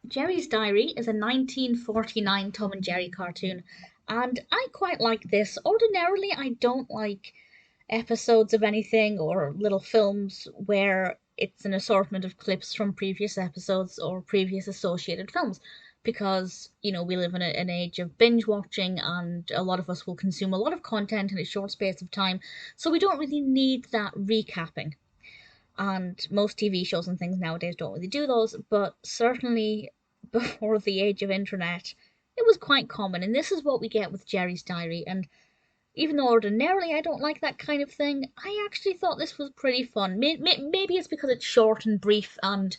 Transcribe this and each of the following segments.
Jerry's Diary is a 1949 Tom and Jerry cartoon, and I quite like this. Ordinarily, I don't like episodes of anything or little films where it's an assortment of clips from previous episodes or previous associated films because we live in an age of binge watching and a lot of us will consume a lot of content in a short space of time, so we don't really need that recapping. And most TV shows and things nowadays don't really do those, but certainly before the age of internet, it was quite common. And this is what we get with Jerry's Diary. And even though ordinarily I don't like that kind of thing, I actually thought this was pretty fun. Maybe it's because it's short and brief, and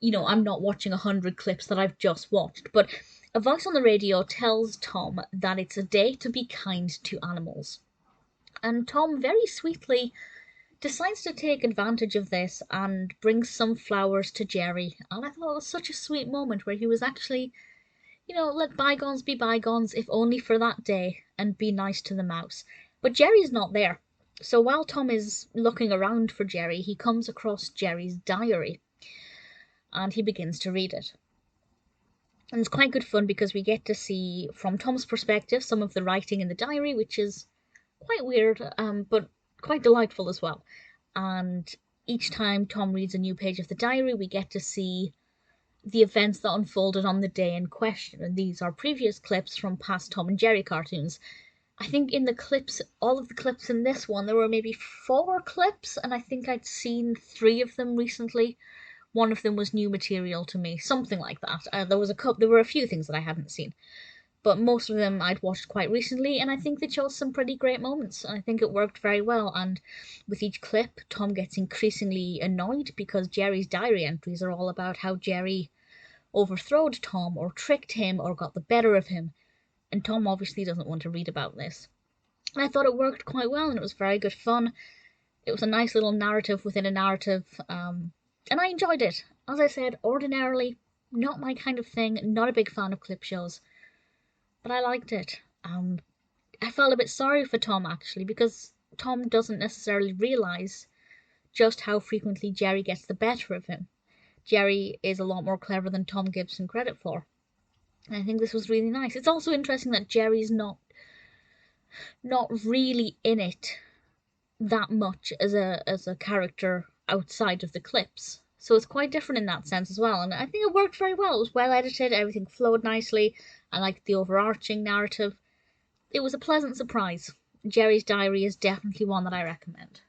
I'm not watching 100 clips that I've just watched. But a voice on the radio tells Tom that it's a day to be kind to animals. And Tom very sweetly decides to take advantage of this and brings some flowers to Jerry. And I thought it was such a sweet moment where he was actually, let bygones be bygones, if only for that day, and be nice to the mouse. But Jerry's not there. So while Tom is looking around for Jerry, he comes across Jerry's diary and he begins to read it. And it's quite good fun because we get to see, from Tom's perspective, some of the writing in the diary, which is quite weird, but quite delightful as well. And each time Tom reads a new page of the diary, we get to see the events that unfolded on the day in question. And these are previous clips from past Tom and Jerry cartoons. I think in the clips, all of the clips in this one, there were maybe 4 clips, and I think I'd seen 3 of them recently. One of them was new material to me, something like that. There were a few things that I hadn't seen, but most of them I'd watched quite recently, and I think they chose some pretty great moments, and I think it worked very well. And with each clip, Tom gets increasingly annoyed because Jerry's diary entries are all about how Jerry overthrowed Tom, or tricked him, or got the better of him, and Tom obviously doesn't want to read about this. And I thought it worked quite well, and it was very good fun. It was a nice little narrative within a narrative, and I enjoyed it. As I said, ordinarily, not my kind of thing, not a big fan of clip shows, but I liked it. I felt a bit sorry for Tom actually, because Tom doesn't necessarily realise just how frequently Jerry gets the better of him. Jerry is a lot more clever than Tom gives him credit for. And I think this was really nice. It's also interesting that Jerry's not really in it that much as a character outside of the clips. So it's quite different in that sense as well. And I think it worked very well. It was well edited, everything flowed nicely. I liked the overarching narrative. It was a pleasant surprise. Jerry's Diary is definitely one that I recommend.